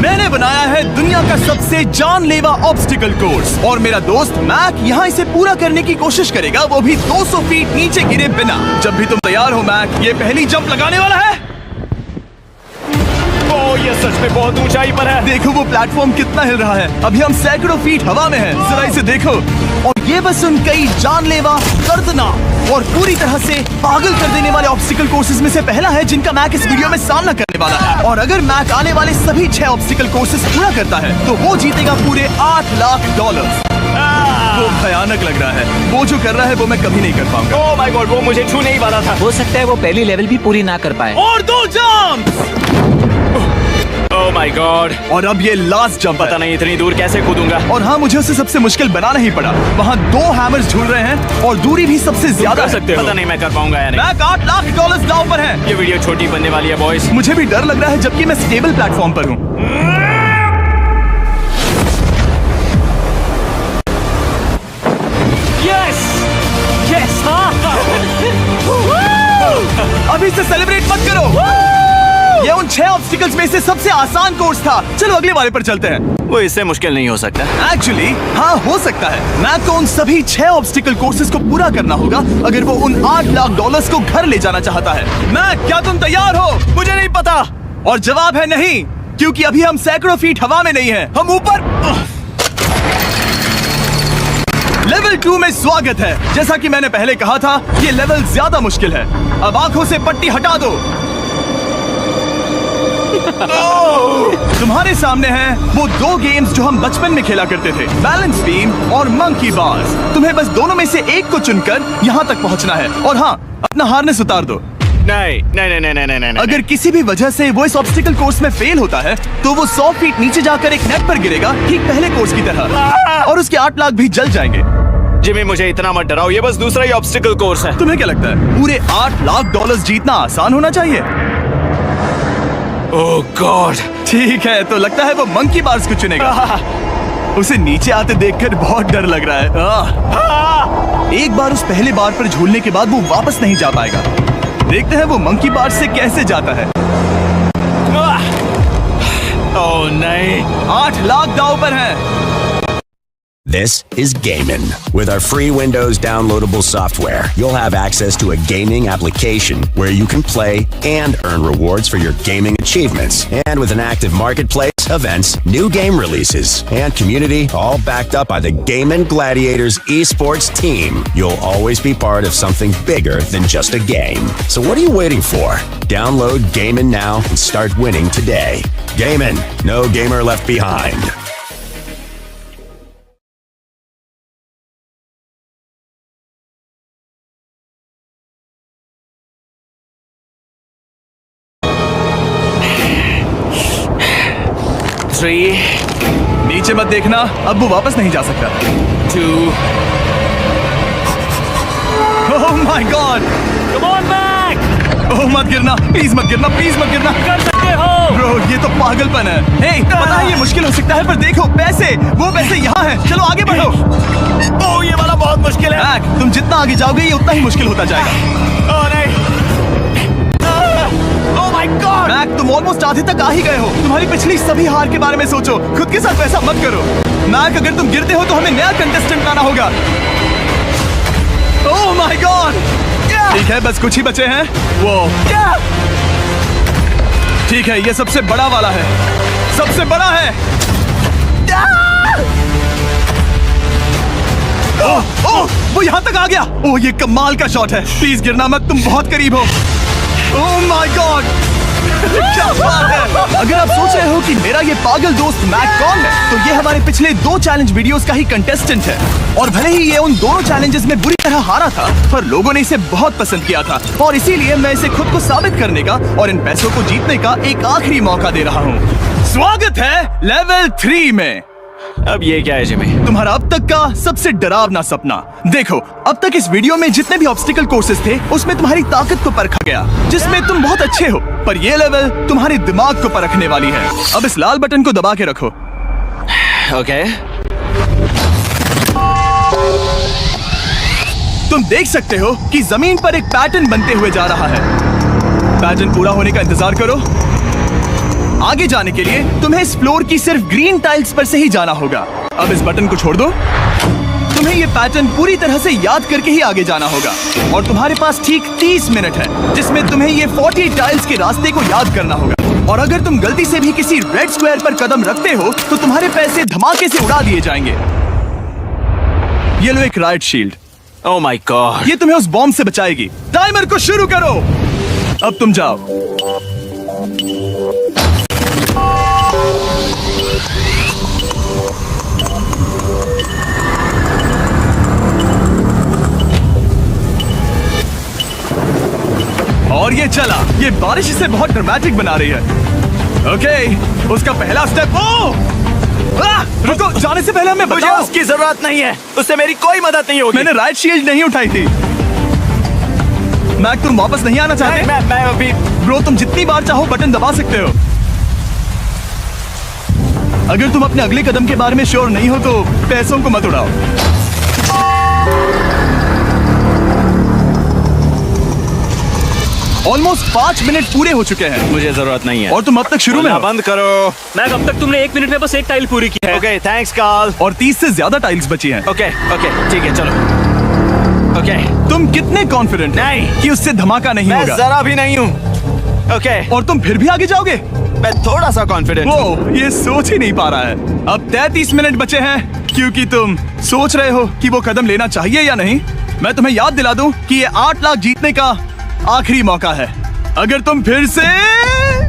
मैंने बनाया है दुनिया का सबसे जानलेवा ऑब्स्टिकल कोर्स और मेरा दोस्त मैक यहाँ इसे पूरा करने की कोशिश करेगा, वो भी 200 फीट नीचे गिरे बिना। जब भी तुम तैयार हो मैक, ये पहली जंप लगाने वाला है। ओह, ये सच में बहुत ऊंचाई पर है। देखो वो प्लेटफॉर्म कितना हिल रहा है। अभी हम सैकड़ों फीट हवा में हैं। जरा इसे देखो। और ये बस उन कई जानलेवा, दर्दनाक और पूरी तरह से पागल कर देने वाले ऑब्स्टिकल कोर्सेज में से पहला है जिनका मैक इस वीडियो में सामना करने वाला है। और अगर मैक आने वाले सभी 6 ऑब्स्टिकल कोर्सेज पूरा करता है तो वो जीतेगा पूरे $8 लाख। वो भयानक लग रहा है। वो जो कर रहा है वो मैं कभी नहीं कर पाऊंगा। ओह माय गॉड, वो मुझे छूने ही वाला था। हो सकता है वो पहली लेवल भी पूरी ना कर पाए। और 2 जंप। Oh my God. और अब ये लास्ट जंप। पता नहीं इतनी दूर कैसे कूदूंगा। और हाँ, मुझे उसे सबसे मुश्किल बनाना ही पड़ा। वहाँ 2 हैमर्स झूल रहे हैं और दूरी भी सबसे ज्यादा कर सकते हो। पता नहीं मैं कर पाऊंगा या नहीं। मैक $8 लाख दांव पर है। ये वीडियो छोटी बनने वाली है बॉयज। मुझे भी डर लग रहा है जबकि मैं स्टेबल प्लेटफॉर्म पर हूँ। Yes yes. अभी से सेलिब्रेट मत करो। ये उन 6 ऑब्स्टिकल्स में से सबसे आसान कोर्स था। चलो अगले वाले पर चलते हैं। वो इससे मुश्किल नहीं हो सकता। एक्चुअली हाँ, हो सकता है। मैक को उन सभी 6 ऑब्स्टिकल कोर्सेज को पूरा करना होगा अगर वो उन $8 लाख को घर ले जाना चाहता है। मैक, क्या तुम तैयार हो? मुझे नहीं पता। और जवाब है नहीं, क्योंकि अभी हम सैकड़ों फीट हवा में नहीं हैं। हम ऊपर। लेवल 2 में स्वागत है। जैसा कि मैंने पहले कहा था, ये लेवल ज्यादा मुश्किल है। अब आंखों से पट्टी हटा दो। तुम्हारे सामने हैं वो 2 गेम्स जो हम बचपन में खेला करते थे, बैलेंस बीम और मंकी बार्स। तुम्हें बस दोनों में से एक को चुनकर यहाँ तक पहुँचना है। और हाँ, अपना हार्नेस उतार दो। नहीं नहीं नहीं नहीं नहीं नहीं। अगर किसी भी वजह से वो इस ऑब्स्टिकल कोर्स में फेल होता है तो वो 100 फीट नीचे जाकर एक नेट पर गिरेगा, ठीक पहले कोर्स की तरह, और उसके 8 लाख भी जल जाएंगे। जिमी, मुझे इतना मत डराओ। ये बस दूसरा ही ऑब्स्टिकल कोर्स है। तुम्हें क्या लगता है पूरे $8 लाख जीतना आसान होना चाहिए? ओह गॉड। ठीक है, तो लगता है वो मंकी बार्स को चुनेगा। उसे नीचे आते देखकर बहुत डर लग रहा है। एक बार उस पहले बार पर झूलने के बाद वो वापस नहीं जा पाएगा। देखते हैं वो मंकी बार से कैसे जाता है। ओह नहीं। 8 लाख दांव पर है। This is Gaimin. With our free Windows downloadable software, you'll have access to a gaming application where you can play and earn rewards for your gaming achievements. And with an active marketplace, events, new game releases, and community all backed up by the Gaimin Gladiators esports team, you'll always be part of something bigger than just a game. So what are you waiting for? Download Gaimin now and start winning today. Gaimin, no gamer left behind. नीचे मत देखना, अब वो वापस नहीं जा सकता। 2। Oh my God. Come on Mac. Oh मत गिरना, प्लीज मत गिरना, प्लीज मत गिरना। कर सकते हो। ब्रो, ये तो पागलपन है। हे, पता है ये मुश्किल हो सकता है, पर देखो पैसे, वो पैसे यहाँ हैं। चलो आगे बढ़ो। ओह, ये वाला बहुत मुश्किल है। मैक, तुम जितना आगे जाओगे ये उतना ही मुश्किल होता जाएगा। ओह नहीं। ओह माय गॉड। मैक, तुम ऑलमोस्ट आधे तक आ ही गए हो। तुम्हारी पिछली सभी हार के बारे में सोचो। खुद के साथ वैसा मत करो। मैक, अगर तुम गिरते हो तो हमें नया कंटेस्टेंट लाना होगा। ओह माय गॉड। ठीक है, बस कुछ ही बचे हैं। वो ठीक है, ये सबसे बड़ा वाला है। सबसे बड़ा है। ओह ओह, वो यहाँ तक आ गया। ओह, ये कमाल का शॉट है। प्लीज गिरना मत, तुम बहुत करीब हो। ओह माय गॉड, क्या बात है। अगर आप सोच रहे हो कि मेरा ये पागल दोस्त मैक कौन है, तो ये हमारे पिछले 2 चैलेंज वीडियोस का ही कंटेस्टेंट है। और भले ही ये उन दोनों चैलेंजेस में बुरी तरह हारा था, पर लोगों ने इसे बहुत पसंद किया था और इसीलिए मैं इसे खुद को साबित करने का और इन पैसों को जीतने का एक आखिरी मौका दे रहा हूँ। स्वागत है लेवल 3 में। अब ये क्या है जिमी? तुम्हारा अब तक का सबसे डरावना सपना। देखो, अब तक इस वीडियो में जितने भी ऑब्स्टिकल कोर्सेज थे उसमें तुम्हारी ताकत को परखा गया, जिसमें तुम बहुत अच्छे हो। पर ये लेवल तुम्हारे दिमाग को परखने वाली है। अब इस लाल बटन को दबा के रखो। ओके। तुम देख सकते हो कि जमीन पर एक पैटर्न बनते हुए जा रहा है। पैटर्न पूरा होने का इंतजार करो। आगे जाने के लिए तुम्हें इस फ्लोर की सिर्फ ग्रीन टाइल्स पर से ही जाना होगा। अब इस बटन को छोड़ दो। तुम्हें ये पैटर्न पूरी तरह से याद करके ही आगे जाना होगा और तुम्हारे पास ठीक 30 मिनट है जिसमें तुम्हें ये 40 टाइल्स के रास्ते को याद करना होगा। और अगर तुम गलती से भी किसी रेड स्क्वायर पर कदम रखते हो तो तुम्हारे पैसे धमाके से उड़ा दिए जाएंगे। ये लो एक right shield. Oh my God. ये तुम्हें उस बॉम्ब से बचाएगी। टाइमर को शुरू करो। अब तुम जाओ। और ये चला। ये बारिश इसे बहुत ड्रामेटिक बना रही है। ओके, उसका पहला स्टेप। रुको, जाने से पहले हमें मुझे बताओ। उसकी जरूरत नहीं है, उससे मेरी कोई मदद नहीं होगी। मैंने राइट शील्ड नहीं उठाई थी। मैक, तुम वापस नहीं आना चाहते? मैं अभी। ब्रो, तुम जितनी बार चाहो बटन दबा सकते हो। अगर तुम अपने अगले कदम के बारे में श्योर नहीं हो तो पैसों को मत उड़ाओ। ऑलमोस्ट 5 मिनट पूरे हो चुके हैं मुझे जरूरत नहीं है। और तुम अब तक शुरू में हो। बंद करो। मैक, अब तक तुमने 1 मिनट में बस एक टाइल पूरी की है। Okay, thanks Karl. और 30 से ज्यादा टाइल्स बची हैं। ओके ठीक है, चलो। ओके, तुम कितने कॉन्फिडेंट नहीं कि उससे धमाका नहीं मैं होगा? जरा भी नहीं हूँ। ओके, और तुम फिर भी आगे जाओगे? मैं थोड़ा सा कॉन्फिडेंट हूँ। वो ये सोच ही नहीं पा रहा है। अब 33 मिनट बचे हैं क्योंकि तुम सोच रहे हो कि वो कदम लेना चाहिए या नहीं। मैं तुम्हें याद दिला दूं कि ये 8 लाख जीतने का आखिरी मौका है। अगर तुम फिर से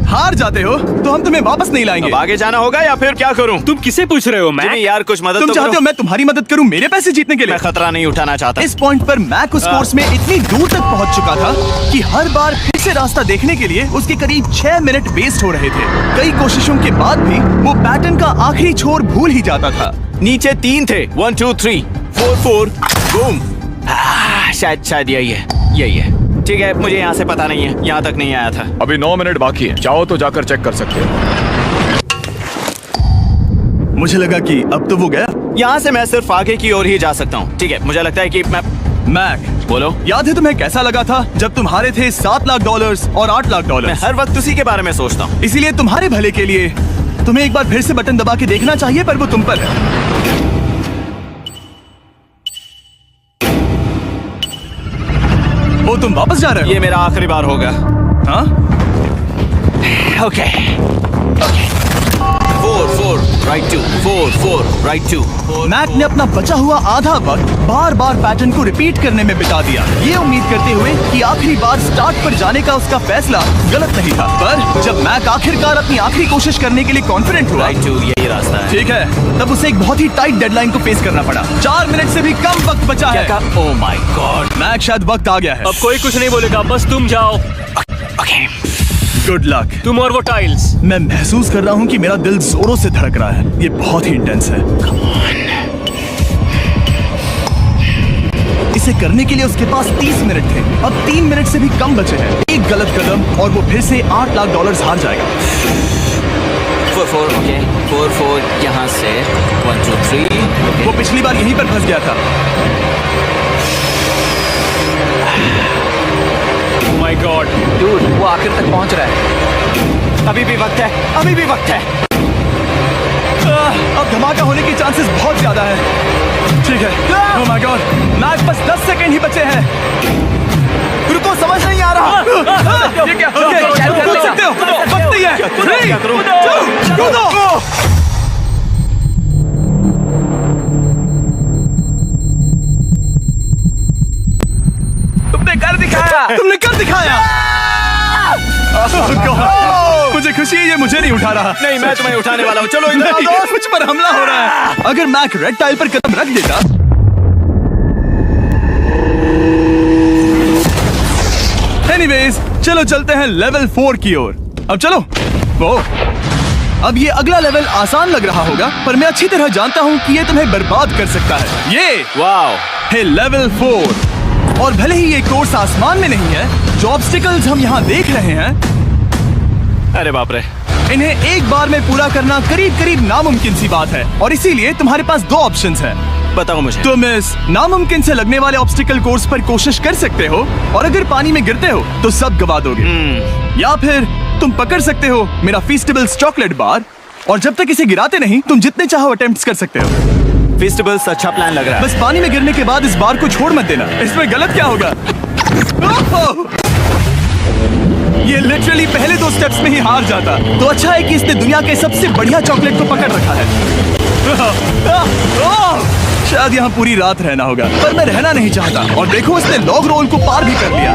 हार जाते हो तो हम तुम्हें वापस नहीं लाएंगे। अब आगे जाना होगा या फिर क्या करूं? तुम किसे पूछ रहे हो मैक? जिमी यार, कुछ मदद तुम तो चाहते करो। हो मैं तुम्हारी मदद करूं मेरे पैसे जीतने के लिए? मैं खतरा नहीं उठाना चाहता। इस पॉइंट पर मैक उस कोर्स में इतनी दूर तक पहुंच चुका था कि हर बार फिर से रास्ता देखने के लिए उसके करीब 6 मिनट वेस्ट हो रहे थे। कई कोशिशों के बाद भी वो पैटर्न का आखिरी छोर भूल ही जाता था। नीचे 3 थे। 1 2 3 4 4 बूम। शायद यही है। ठीक है, मुझे यहाँ से पता नहीं है, यहाँ तक नहीं आया था। अभी 9 मिनट बाकी है, चाहो तो जाकर चेक कर सकते हो। मुझे लगा कि अब तो वो गया। यहाँ से मैं सिर्फ आगे की ओर ही जा सकता हूँ। ठीक है, मुझे लगता है कि मैं। मैक, बोलो। याद है तुम्हें कैसा लगा था जब तुम हारे थे $7 लाख और $8 लाख? मैं हर वक्त उसी के बारे में सोचता हूँ। इसीलिए तुम्हारे भले के लिए तुम्हें एक बार फिर से बटन दबा के देखना चाहिए, पर वो तुम पर है। वो तुम वापस जा रहे हो? ये मेरा आखिरी बार होगा। हाँ? Okay 4 right 2 4 right 2। मैक ने अपना बचा हुआ आधा वक्त बार बार पैटर्न को रिपीट करने में बिता दिया, ये उम्मीद करते हुए कि आखिरी बार स्टार्ट पर जाने का उसका फैसला गलत नहीं था। पर जब मैक आखिरकार अपनी आखिरी कोशिश करने के लिए कॉन्फिडेंट हुआ, राइट 2 यही रास्ता है। ठीक है, तब उसे एक बहुत ही टाइट डेडलाइन को फेस करना पड़ा। 4 मिनट से भी कम वक्त बचा है। ओह माय गॉड। मैक, शायद वक्त आ गया है। अब कोई कुछ नहीं बोलेगा, बस तुम जाओ। Okay, good luck. तुम और वो टाइल्स। मैं महसूस कर रहा हूँ कि मेरा दिल जोरों से धड़क रहा है। ये बहुत ही इंटेंस है। इसे करने के लिए उसके पास 30 मिनट थे। अब 3 मिनट से भी कम बचे हैं। एक गलत कदम और वो फिर से $8 लाख हार जाएगा। 4 ओके 4 यहाँ से 1 2 3। वो पिछली बार यहीं पर फंस गया था। माय गॉड डूड, वो आखिर तक पहुंच रहा है। अभी भी वक्त है। अब धमाका होने की चांसेस बहुत ज्यादा है। ठीक है। ओह माय गॉड, मैच बस 10 सेकंड ही बचे हैं। रुको, समझ नहीं आ रहा। ये क्या? ओके, कूद सकते हो, वक्त नहीं है। 3 2 कूदो। तुमने कर दिखाया। Oh God, मुझे खुशी है ये मुझे नहीं उठा रहा। नहीं, मैं तुम्हें उठाने वाला हूँ। चलो इधर आओ नहीं, दोस्त। मुझ पर हमला हो रहा है। अगर मैक रेड टाइल पर कदम रख देता। एनीवेज, चलो चलते हैं लेवल 4 की ओर। अब चलो। वो अब ये अगला लेवल आसान लग रहा होगा, पर मैं अच्छी तरह जानता हूँ कि ये तुम्हें बर्बाद कर सकता है। ये वाओ है लेवल 4। और भले ही ये कोर्स आसमान में नहीं है, जो ऑब्स्टिकल्स हम यहाँ देख रहे हैं, अरे बाप रे, इन्हें एक बार में पूरा करना करीब करीब नामुमकिन सी बात है। और इसीलिए तुम्हारे पास 2 ऑप्शंस हैं। बताओ मुझे। तुम इस नामुमकिन से लगने वाले ऑब्स्टिकल कोर्स पर कोशिश कर सकते हो, और अगर पानी में गिरते हो तो सब गवा दोगे। या फिर तुम पकड़ सकते हो मेरा फीस्टेबल्स चॉकलेट बार, और जब तक इसे गिराते नहीं तुम जितने चाहो अटेम्प्ट्स कर सकते हो। फेस्टिवल्स अच्छा प्लान लग रहा है। बस पानी में गिरने के बाद इस बार को छोड़ मत देना, इसमें गलत क्या होगा? ओह! ये लिटरली पहले 2 स्टेप्स में ही हार जाता। तो अच्छा है कि इसने दुनिया के सबसे बढ़िया चॉकलेट को पकड़ रखा है। शायद यहाँ पूरी रात रहना होगा, पर मैं रहना नहीं चाहता। और देखो, इसने लॉग रोल को पार भी कर लिया।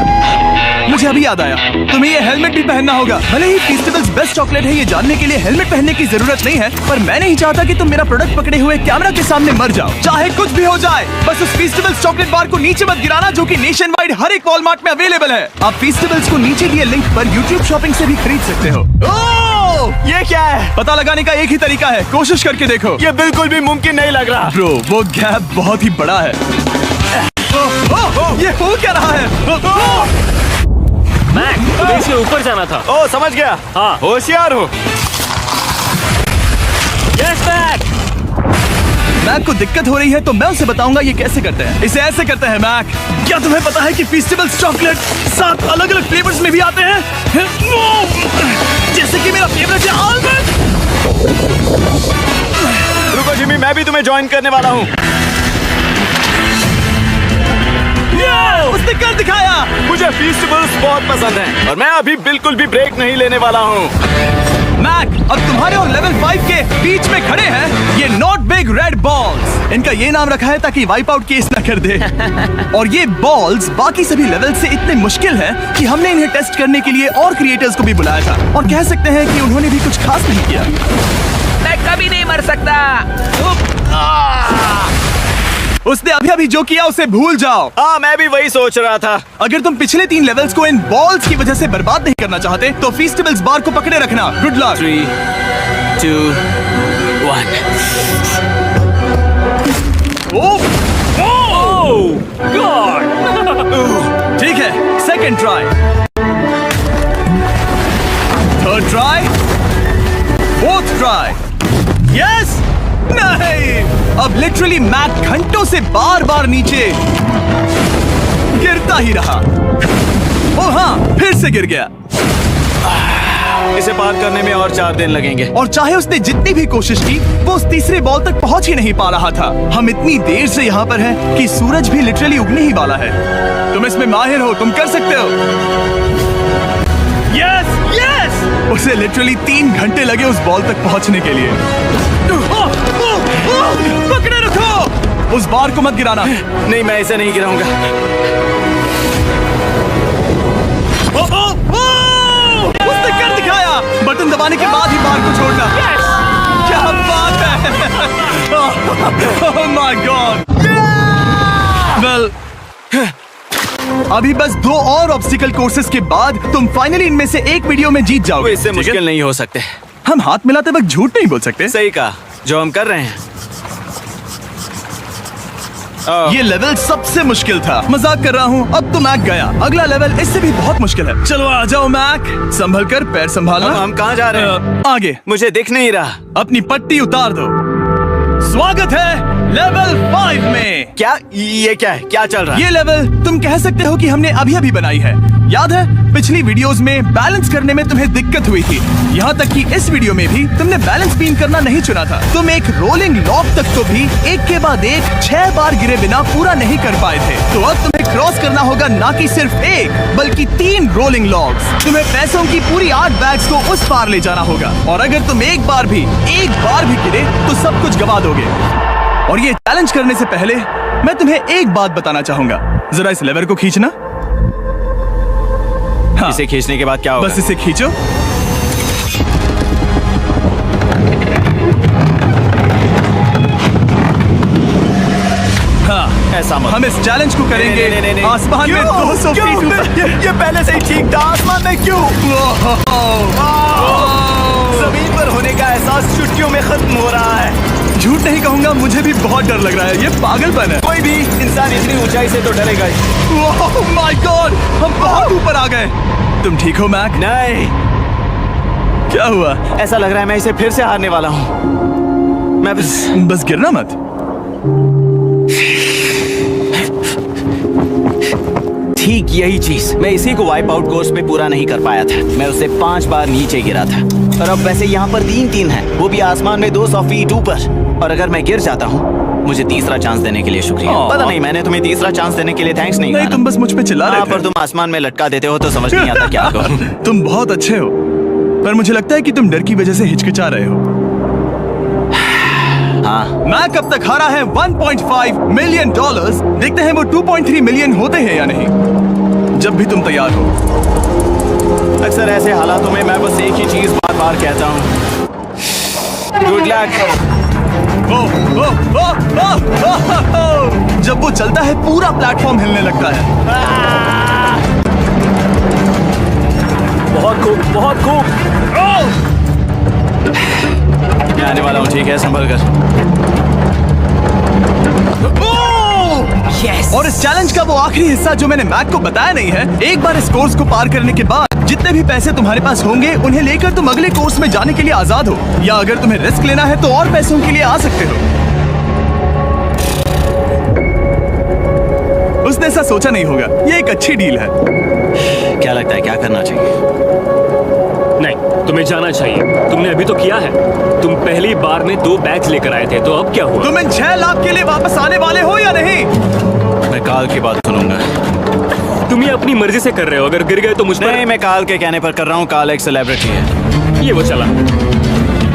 मुझे अभी याद आया, तुम्हें ये हेलमेट भी पहनना होगा। भले ही फीस्टेबल्स बेस्ट चॉकलेट है, ये जानने के लिए हेलमेट पहनने की जरूरत नहीं है, पर मैं नहीं चाहता कि तुम मेरा प्रोडक्ट पकड़े हुए कैमरा के सामने मर जाओ। चाहे कुछ भी हो जाए, बस उस फीस्टेबल्स चॉकलेट बार को नीचे मत गिराना, जो कि नेशन वाइड हर एक वॉलमार्ट में अवेलेबल है। आप फीस्टेबल्स को नीचे दिए लिंक पर यूट्यूब शॉपिंग से भी खरीद सकते हो। ओह! ये क्या है? पता लगाने का एक ही तरीका है, कोशिश करके देखो। ये बिल्कुल भी मुमकिन नहीं लग रहा। ब्रो, वो गैप बहुत ही बड़ा है। ये हो क्या रहा है? मैक, तुम्हें इसके ऊपर जाना था। ओ, समझ गया। हाँ। होशियार हो। Yes Mac. मैक को दिक्कत हो रही है तो मैं उसे बताऊंगा ये कैसे करते हैं। इसे ऐसे करते हैं मैक। क्या तुम्हें पता है कि फीस्टेबल्स चॉकलेट 7 अलग अलग फ्लेवर्स में भी आते हैं? जैसे कि मेरा फेवरेट है आलमंड। रुको जिमी, मैं भी तुम्हें ज्वाइन करने वाला हूँ। उसने कर दिखाया। मुझे फीस्टेबल्स बहुत पसंद हैं और मैं अभी बिल्कुल भी ब्रेक नहीं लेने वाला हूँ। मैक, अब तुम्हारे और लेवल 5 के बीच में खड़े हैं ये नॉट बिग रेड बॉल्स। इनका ये नाम रखा है ताकि वाइप आउट केस ना कर दे। और ये बॉल्स बाकी सभी लेवल से इतने मुश्किल हैं कि हमने इन्हें टेस्ट करने के लिए और क्रिएटर्स को भी बुलाया था, और कह सकते हैं कि उन्होंने भी कुछ खास नहीं किया। मैं कभी नहीं मर सकता। उसने अभी अभी जो किया उसे भूल जाओ। हाँ, मैं भी वही सोच रहा था। अगर तुम पिछले 3 लेवल्स को इन बॉल्स की वजह से बर्बाद नहीं करना चाहते तो फीस्टेबल्स बार को पकड़े रखना। Good luck. 3, 2, 1। ठीक है, second try, third try, fourth try. Yes! नहीं! अब लिटरली मैक घंटों से बार बार नीचे गिरता ही रहा। ओ हाँ, फिर से गिर गया। इसे पार करने में और 4 दिन लगेंगे। और चाहे उसने जितनी भी कोशिश की, वो उस तीसरे बॉल तक पहुंच ही नहीं पा रहा था। हम इतनी देर से यहाँ पर हैं कि सूरज भी लिटरली उगने ही वाला है। तुम इसमें माहिर हो, तुम कर सकते हो। यस! यस! उसे लिटरली 3 घंटे लगे उस बॉल तक पहुंचने के लिए। पकड़े रखो! उस बार को मत गिराना। नहीं, मैं इसे नहीं गिराऊंगा। उसने कर दिखाया। बटन दबाने के बाद ही बार को छोड़ना। क्या बात है! ओह माय गॉड! वेल, अभी बस 2 और ऑब्स्टिकल कोर्सेस के बाद तुम फाइनली इनमें से एक वीडियो में जीत वो जाओगे। इससे ठीक है? मुश्किल नहीं हो सकते। हम हाथ मिलाते वक्त झूठ नहीं बोल सकते। सही कहा, जो हम कर रहे हैं। ये लेवल सबसे मुश्किल था। मजाक कर रहा हूँ। अब तो मैक गया। अगला लेवल इससे भी बहुत मुश्किल है। चलो आ जाओ मैक, संभल कर, पैर संभालना। हम कहाँ जा रहे हैं? आगे। मुझे दिख नहीं रहा। अपनी पट्टी उतार दो। स्वागत है लेवल 5 में। क्या? ये क्या है? क्या चल रहा है? ये लेवल तुम कह सकते हो कि हमने अभी अभी बनाई है। याद है, पिछली वीडियोस में बैलेंस करने में तुम्हें दिक्कत हुई थी। यहाँ तक कि इस वीडियो में भी तुमने बैलेंस बीन करना नहीं चुना था। तुम एक रोलिंग लॉक तक तो भी एक के बाद एक 6 बार गिरे बिना पूरा नहीं कर पाए थे। तो अब तुम्हें क्रॉस करना होगा ना कि सिर्फ 1 बल्कि 3 रोलिंग लॉक्स। तुम्हें पैसों की पूरी 8 बैग्स को उस पार ले जाना होगा, और अगर तुम एक बार भी गिरे तो सब कुछ गवा दोगे। और ये चैलेंज करने से पहले मैं तुम्हें एक बात बताना चाहूंगा। जरा इस लेवर को खींचना। हाँ, इसे खींचने के बाद क्या होगा? बस इसे खींचो। हाँ, ऐसा मत। हम इस चैलेंज को करेंगे नहीं। आसमान में 200 फीट ऊपर। ये पहले से ही ठीक था। आसमान में क्यों? जमीन पर होने का एहसास चुटकियों में खत्म हो रहा है। झूठ नहीं कहूंगा, मुझे भी बहुत डर लग रहा है। ये पागलपन है। कोई भी इंसान इतनी ऊंचाई से तो डरेगा ही। ओह माय गॉड, हम बहुत ऊपर आ गए। तुम ठीक हो मैक? नहीं, क्या हुआ? ऐसा लग रहा है मैं इसे फिर से हारने वाला हूँ। मैं बस गिरना मत। ठीक यही चीज, मैं इसी को वाइप आउट कोर्स पे पूरा नहीं कर पाया था। मैं उससे 5 बार नीचे गिरा था और अब वैसे यहाँ पर 3-3 है, वो भी आसमान में 200 फीट ऊपर। और अगर मैं गिर जाता हूँ, मुझे तीसरा चांस देने के लिए शुक्रिया। पता नहीं, मैंने तुम्हें तीसरा चांस देने के लिए थैंक्स नहीं कहा। तुम बस मुझ पे चिल्ला रहे थे। पर तुम आसमान में लटका देते हो तो समझ नहीं आता क्या करो। तुम बहुत अच्छे हो, पर मुझे लगता है कि तुम डर की वजह से हिचकिचा रहे हो। हाँ, मैक अब तक हारा है $1.5 मिलियन। देखते हैं वो 2.3 मिलियन होते हैं या नहीं, जब भी तुम तैयार हो। अक्सर ऐसे हालातों में मैं बस एक ही चीज बार बार कहता हूँ, गुड लक। जब वो चलता है पूरा प्लेटफॉर्म हिलने लगता है। बहुत खूब, बहुत खूब। मैं आने वाला हूँ, ठीक है, संभल कर। Yes. और इस चैलेंज का वो आखिरी हिस्सा जो मैंने मैक को बताया नहीं है, एक बार इस कोर्स को पार करने के बाद जितने भी पैसे तुम्हारे पास होंगे उन्हें लेकर तुम अगले कोर्स में जाने के लिए आजाद हो, या अगर तुम्हें रिस्क लेना है तो और पैसों के लिए आ सकते हो। उसने ऐसा सोचा नहीं होगा, ये एक अच्छी डील है। क्या लगता है, क्या करना चाहिए? नहीं, तुम्हें जाना चाहिए। तुमने अभी तो किया है। तुम पहली बार में 2 बैग्स लेकर आए थे, तो अब क्या हुआ? तुम इन 6 लाख के लिए वापस आने वाले हो या नहीं? मैं काल की बात सुनूंगा। तुम ये अपनी मर्जी से कर रहे हो, अगर गिर गए तो मुझ पर। नहीं, मैं काल के कहने पर कर रहा हूँ। काल एक सेलिब्रिटी है। ये वो चला।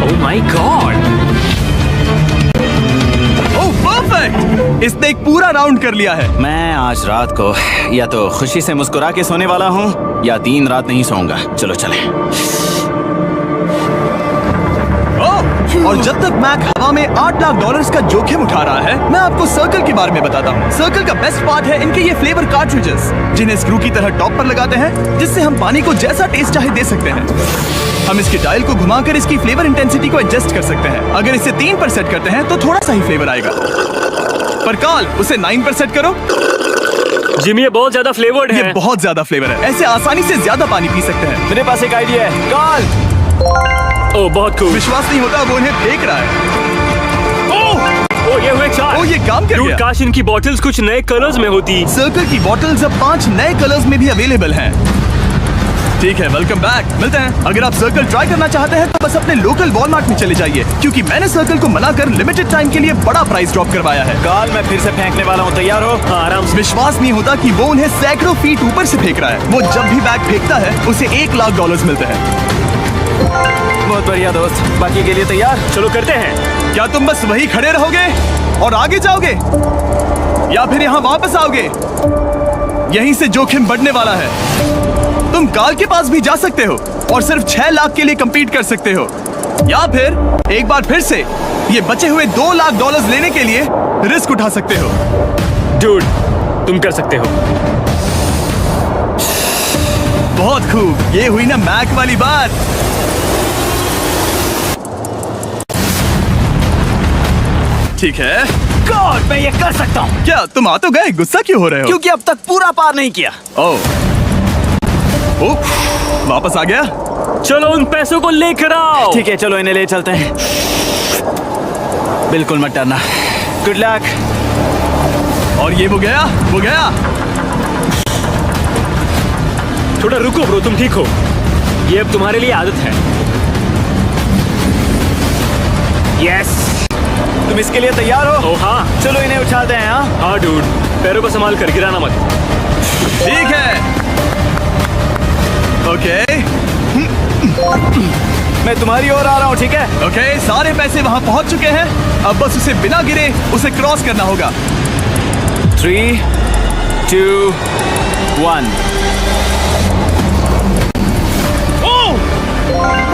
ओह माय गॉड, ओह परफेक्ट, इसने एक पूरा राउंड कर लिया है। मैं आज रात को या तो खुशी से मुस्कुरा के सोने वाला हूँ या 3 रात नहीं सोऊंगा। चलो चलें। और जब तक मैक हवा में $8 लाख का जोखिम उठा रहा है, मैं आपको सर्कल के बारे में बताता हूँ। सर्कल का बेस्ट पार्ट है इनके ये फ्लेवर कार्ट्रिजेस, जिन्हें स्क्रू की तरह टॉप पर लगाते हैं, जिससे हम पानी को जैसा टेस्ट चाहे दे सकते हैं। हम इसके डायल को घुमाकर इसकी फ्लेवर इंटेंसिटी को एडजस्ट कर सकते हैं। अगर इसे 3 पर सेट करते हैं तो थोड़ा सा ही फ्लेवर आएगा, पर काल उसे 9 पर सेट करो। जिमी, ये बहुत ज्यादा फ्लेवर्ड है। ये बहुत ज्यादा फ्लेवर है, ऐसे आसानी से ज्यादा पानी पी सकते हैं। मेरे पास एक आइडिया है। काल, ओह बहुत खूब। विश्वास नहीं होता, वो उन्हें फेंक रहा है। ओह ये हुए 4। ओह, ये काम कर गया। काश इनकी बॉटल्स कुछ नए कलर्स में होती। सर्कल की बॉटल्स अब 5 नए कलर्स में भी अवेलेबल हैं। ठीक है, वेलकम बैक, मिलते हैं। अगर आप सर्कल ट्राई करना चाहते हैं तो बस अपने लोकल वॉलमार्ट में चले जाइए, क्योंकि मैंने सर्कल को मना कर लिमिटेड टाइम के लिए बड़ा प्राइस ड्रॉप करवाया है। काल, मैं फिर से फेंकने वाला हूँ, तैयार हो? हाँ, आराम से। विश्वास नहीं होता कि वो उन्हें सैकड़ों फीट ऊपर से फेंक रहा है। वो जब भी बैग फेंकता है उसे $1 लाख मिलते हैं। बहुत बढ़िया दोस्त, बाकी के लिए तैयार? चलो करते हैं। क्या तुम बस वही खड़े रहोगे और आगे जाओगे, या फिर यहाँ वापस आओगे? यहीं से जोखिम बढ़ने वाला है। तुम काल के पास भी जा सकते हो और सिर्फ 6 लाख के लिए compete कर सकते हो, या फिर एक बार फिर से ये बचे हुए $2 लाख लेने के लिए रिस्क उठा सकते हो। डूड, तुम कर सकते हो। बहुत खूब, ये हुई ना मैक वाली बात। ठीक है, गॉड, मैं ये कर सकता हूँ। क्या तुम आ तो गए, गुस्सा क्यों हो रहे हो? क्योंकि अब तक पूरा पार नहीं किया। ओह, वापस आ गया। चलो उन पैसों को लेकर आओ। ठीक है, चलो इन्हें ले चलते हैं। बिल्कुल मत डरना। Good luck. और ये वो गया। थोड़ा रुको ब्रो, तुम ठीक हो? ये अब तुम्हारे लिए आदत है। यस। तुम इसके लिए तैयार हो? ओह हाँ। चलो इन्हें उठाते हैं। हाँ डूड, पैरों को संभाल कर, गिराना मत। ठीक है, ओके। मैं तुम्हारी ओर आ रहा हूँ, ठीक है? ओके, सारे पैसे वहां पहुंच चुके हैं। अब बस उसे बिना गिरे उसे क्रॉस करना होगा। 3, 2, 1।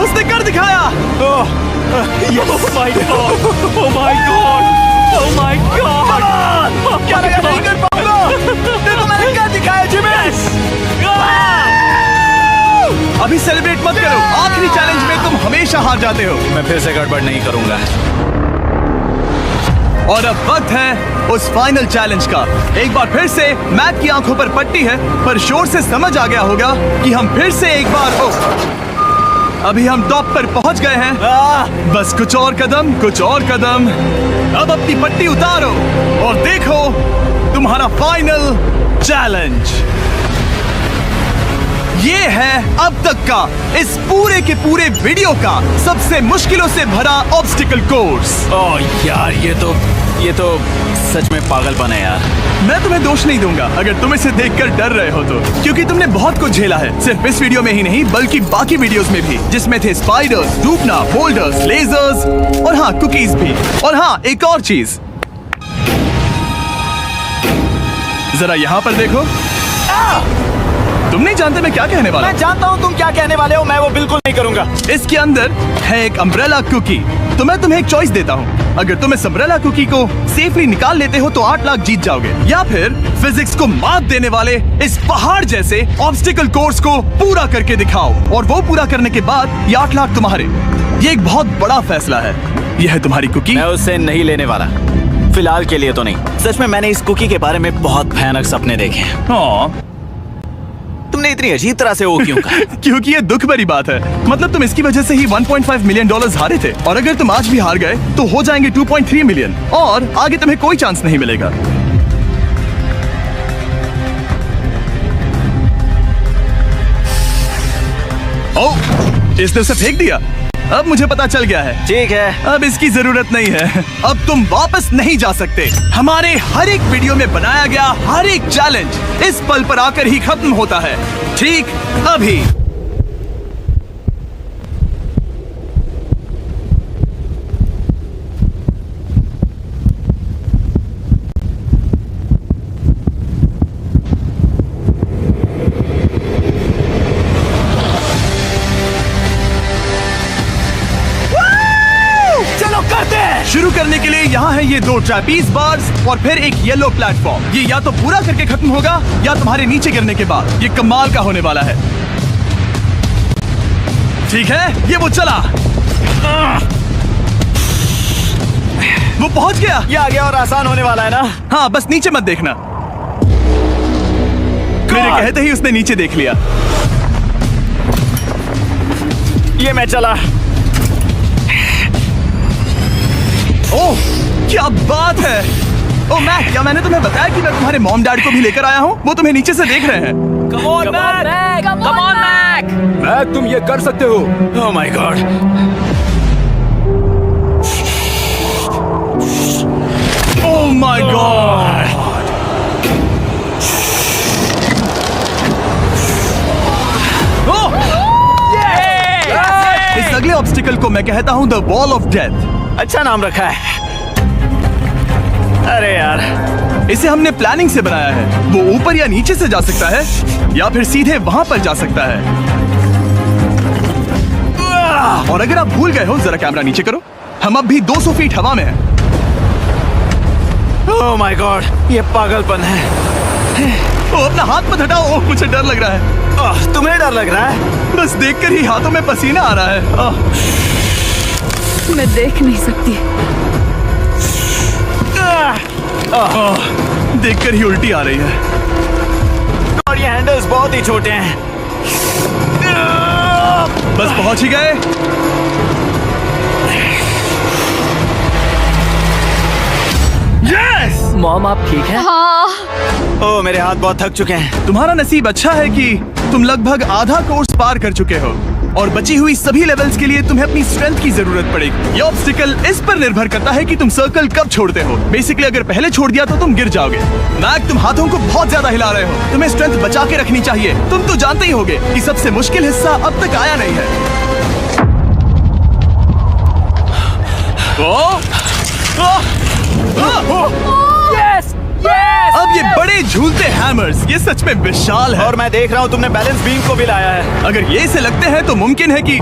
उसने कर दिखाया। ओह my god, oh my god, oh my God. क्या लगा नहीं कर पाऊंगा? देखो मैंने क्या दिखाया जिमी। अभी सेलिब्रेट मत करो, आखिरी चैलेंज में तुम हमेशा हार जाते हो। मैं फिर से गड़बड़ नहीं करूंगा। और अब वक्त है उस फाइनल चैलेंज का। एक बार फिर से मैक की आंखों पर पट्टी है, पर शोर से समझ आ गया होगा कि हम फिर से एक बार अभी हम टॉप पर पहुंच गए हैं। बस कुछ और कदम। अब अपनी पट्टी उतारो और देखो तुम्हारा फाइनल चैलेंज। ये है अब तक का इस पूरे के पूरे वीडियो का सबसे मुश्किलों से भरा ऑब्स्टिकल कोर्स। ओह यार, ये तो सच में पागलपन है यार। मैं तुम्हें दोष नहीं दूंगा अगर तुम इसे देखकर डर रहे हो तो, क्योंकि तुमने बहुत कुछ झेला है, सिर्फ इस वीडियो में ही नहीं बल्कि बाकी वीडियोस में भी, जिसमें थे स्पाइडर्स, डूबना, बोल्डर्स, लेजर्स और हाँ कुकीज भी। और हाँ एक और चीज, जरा यहाँ पर देखो। तुम नहीं जानते मैं क्या कहने वाला मैं जानता हूँ तुम क्या कहने वाले हो, मैं वो बिल्कुल नहीं करूंगा। इसके अंदर है एक अम्ब्रेला कुकी। तो मैं तुम्हें एक चॉइस देता हूँ, अगर तुम इस अम्ब्रेला कुकी को सेफली निकाल लेते हो तो 8 लाख जीत जाओगे, या फिर फिजिक्स को मात देने वाले इस पहाड़ जैसे ऑब्स्टिकल कोर्स को पूरा करके दिखाओ और वो पूरा करने के बाद ये 8 लाख तुम्हारे। ये एक बहुत बड़ा फैसला है। यह है तुम्हारी कुकी। मैं उससे नहीं लेने वाला, फिलहाल के लिए तो नहीं। सच में मैंने इस कुकी के बारे में बहुत भयानक सपने देखे हैं। हाँ तुमने इतनी अजीब तरह से वो क्यों कहा? क्योंकि ये दुख भरी बात है। मतलब तुम इसकी वजह से ही 1.5 मिलियन डॉलर्स हारे थे, और अगर तुम आज भी हार गए तो हो जाएंगे 2.3 मिलियन, और आगे तुम्हें कोई चांस नहीं मिलेगा। ओह, इसने उसे फेंक दिया। अब मुझे पता चल गया है। ठीक है, अब इसकी जरूरत नहीं है। अब तुम वापस नहीं जा सकते। हमारे हर एक वीडियो में बनाया गया हर एक चैलेंज इस पल पर आकर ही खत्म होता है, ठीक अभी। शुरू करने के लिए यहाँ है ये 2 ट्रैपीज बार्स और फिर एक येलो प्लेटफॉर्म। ये या तो पूरा करके खत्म होगा या तुम्हारे नीचे गिरने के बाद। ये कमाल का होने वाला है। ठीक है, ये वो चला, वो पहुंच गया। ये आ गया और आसान होने वाला है ना? हाँ, बस नीचे मत देखना। मेरे कहते ही उसने नीचे देख लिया। ये मैं चला। ओह, क्या बात है। ओह मैक, क्या मैंने तुम्हें बताया कि मैं तुम्हारे मॉम डैड को भी लेकर आया हूँ? वो तुम्हें नीचे से देख रहे हैं। Come on Mac, come on Mac. Mac, तुम ये कर सकते हो। Oh my god. Oh my god. इस अगले ऑब्स्टिकल को मैं कहता हूँ द वॉल ऑफ डेथ। अच्छा नाम रखा है। अरे यार, इसे हमने प्लानिंग से बनाया है। वो ऊपर या नीचे से जा सकता है या फिर सीधे वहां पर जा सकता है। और अगर आप भूल गए हो, जरा कैमरा नीचे करो। हम अब भी 200 फीट हवा में हैं। ओह माय गॉड, ये पागलपन है। ओ, अपना हाथ मत हटाओ। ओह, मुझे डर लग रहा है। तुम्हें डर लग रहा है? बस देखकर ही हाथों में पसीना आ रहा है। मैं देख नहीं सकती। देखकर ही उल्टी आ रही है। और ये हैंडल्स बहुत ही छोटे हैं। बस पहुंच ही गए। यस! मॉम आप ठीक है? हाँ, ओह, मेरे हाथ बहुत थक चुके हैं। तुम्हारा नसीब अच्छा है कि तुम लगभग आधा कोर्स पार कर चुके हो, और बची हुई सभी लेवल्स के लिए तुम्हें अपनी स्ट्रेंथ की जरूरत पड़ेगी। ये ऑब्स्टिकल इस पर निर्भर करता है कि तुम सर्कल कब छोड़ते हो। बेसिकली अगर पहले छोड़ दिया तो तुम गिर जाओगे। मैक, तुम हाथों को बहुत ज्यादा हिला रहे हो। तुम्हें स्ट्रेंथ बचा के रखनी चाहिए। तुम तो जानते ही होगे कि सबसे मुश्किल हिस्सा अब तक आया नहीं है। Yes, yes. अब ये बड़े झूलते हैमर्स, ये सच में विशाल है। और मैं देख रहा हूँ तुमने बैलेंस बीम को भी लाया है। अगर ये इसे लगते हैं तो मुमकिन है कि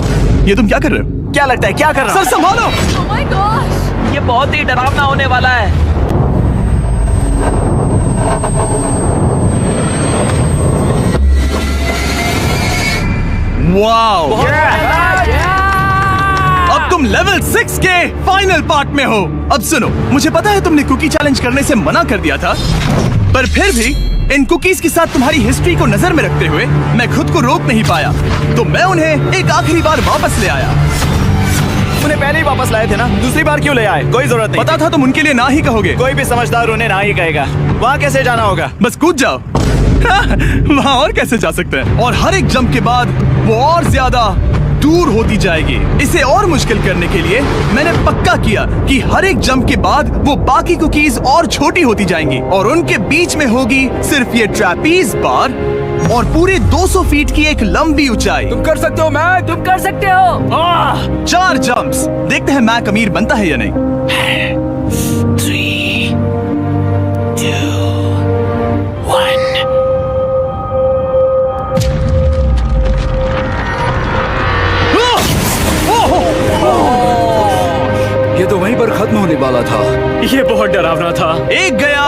ये तुम क्या कर रहे हो? क्या लगता है, क्या कर रहा सर संभालो। oh my gosh! ये बहुत ही डरावना होने वाला है। वाओ! अब तुम लेवल 6 के फाइनल पार्ट में हो। अब सुनो, मुझे पता है तुमने कुकी चैलेंज करने से मना कर दिया था, पर फिर भी इन कुकीज के साथ तुम्हारी हिस्ट्री को नजर में रखते हुए मैं खुद को रोक नहीं पाया, तो मैं उन्हें एक आखिरी बार वापस ले आया। उन्हें पहले ही वापस लाए थे ना, दूसरी बार क्यों ले आए? कोई जरूरत नहीं। पता था तुम उनके लिए ना ही कहोगे। कोई भी समझदार उन्हें ना ही कहेगा। वहाँ कैसे जाना होगा? बस कूद जाओ। वहाँ और कैसे जा सकते हैं? और हर एक जंप के बाद वो और ज्यादा दूर होती जाएगी। इसे और मुश्किल करने के लिए मैंने पक्का किया कि हर एक जंप के बाद वो बाकी कुकीज और छोटी होती जाएंगी और उनके बीच में होगी सिर्फ ये ट्रैपीज बार और पूरे 200 फीट की एक लंबी ऊंचाई। तुम कर सकते हो मैक। तुम कर सकते हो। 4 जंप्स। देखते हैं मैक अमीर बनता है या नहीं। 3, 2, 1। ये तो वहीं पर खत्म होने वाला था। ये बहुत डरावना था। एक गया,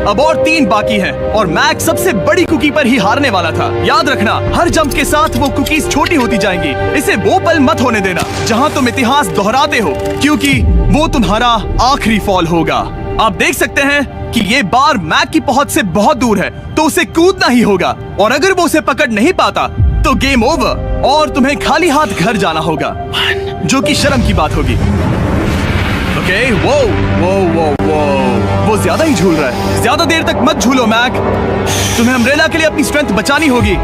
अब और 3 बाकी हैं और मैक सबसे बड़ी कुकी पर ही हारने वाला था। याद रखना, हर जंप के साथ वो कुकीज छोटी होती जाएंगी। इसे वो पल मत होने देना जहां तुम इतिहास दोहराते हो, क्योंकि वो तुम्हारा आखिरी फॉल होगा। आप देख सकते हैं कि ये बार मैक की पहुंच से बहुत दूर है, तो उसे कूदना ही होगा और अगर वो उसे पकड़ नहीं पाता तो गेम ओवर और तुम्हें खाली हाथ घर जाना होगा, जो कि शर्म की बात होगी। ओके, वो ज्यादा ही झूल रहा है। ज्यादा देर तक मत झूलो मैक, तुम्हें अम्ब्रेला के लिए अपनी स्ट्रेंथ बचानी होगी।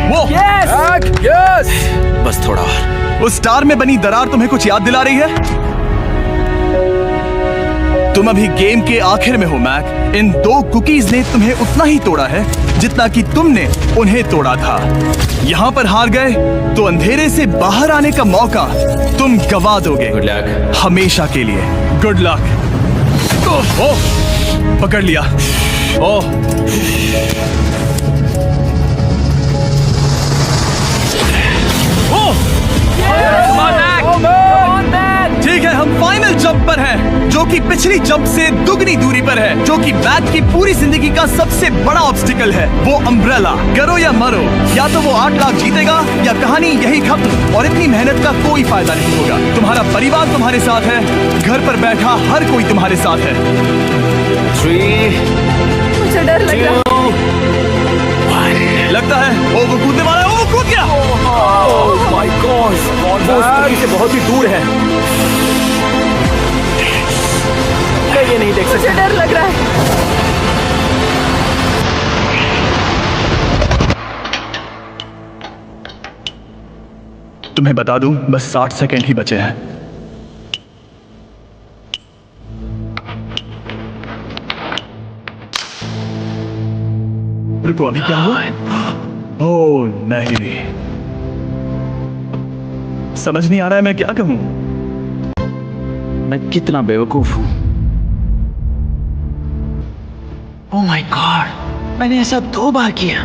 वो मैक, यस। बस थोड़ा और। उस स्टार में बनी दरार तुम्हें कुछ याद दिला रही है? तुम अभी गेम के आखिर में हो मैक। इन 2 कुकीज ने तुम्हें उतना ही तोड़ा है जितना कि तुमने उन्हें तोड़ा था। यहाँ पर हार गए तो अंधेरे से बाहर आने का मौका तुम गवा दोगे। Good luck. हमेशा के लिए गुड लक। ओह, पकड़ लिया। ओह, ठीक है, हम फाइनल जंप पर हैं, जो कि पिछली जंप से दुगनी दूरी पर है, जो कि मैक की पूरी जिंदगी का सबसे बड़ा ऑब्स्टिकल है। वो अम्ब्रेला। करो या मरो, या तो वो 8 लाख जीतेगा या कहानी यही खत्म और इतनी मेहनत का कोई फायदा नहीं होगा। तुम्हारा परिवार तुम्हारे साथ है, घर पर बैठा हर कोई तुम्हारे साथ है। 3, मुझे डर लग रहा है। 2, 1। लगता है वो कूदने वाला है। वो कूद गया। ओह माय गॉड, वो उस कुकी से बहुत ही दूर है। मैं ये नहीं देख मुझे सकता। डर लग रहा है। तुम्हें बता दूं, बस 60 सेकंड ही बचे हैं। रुको, अभी क्या हुआ? ओह नहीं, समझ नहीं आ रहा है मैं क्या कहूं। मैं कितना बेवकूफ हूँ। ओह माय गॉड, मैंने ऐसा 2 बार किया।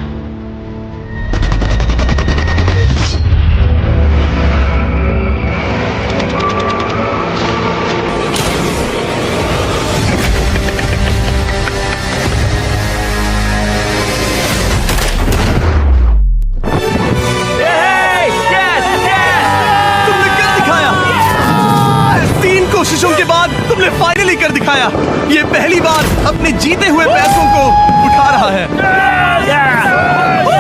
तुमने कर दिखाया। 3 कोशिशों के बाद तुमने फाइनली कर दिखाया। ये पहली बार अपने जीते हुए पैसों को उठा रहा है।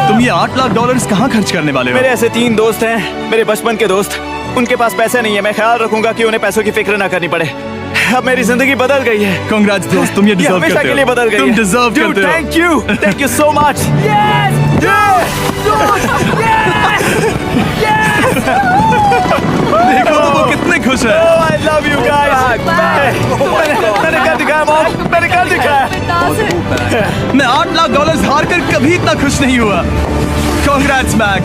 तुम ये $8 लाख कहाँ खर्च करने वाले हो? मेरे ऐसे 3 दोस्त हैं, मेरे बचपन के दोस्त। उनके पास पैसे नहीं है। मैं ख्याल रखूंगा कि उन्हें पैसों की फिक्र ना करनी पड़े। अब मेरी जिंदगी बदल गई है। कांग्रेट्स दोस्त, तुम ये डिजर्व हमेशा करते के हो। लिए बदल गई तुम है। डिजर्व करते हो। Thank you so much. देखो वो कितने खुश है। I love you guys. मैंने कर दिखाया मॉम, मैंने कर दिखाया। मैं $8 लाख हार कर कभी इतना खुश नहीं हुआ। Congrats Mac.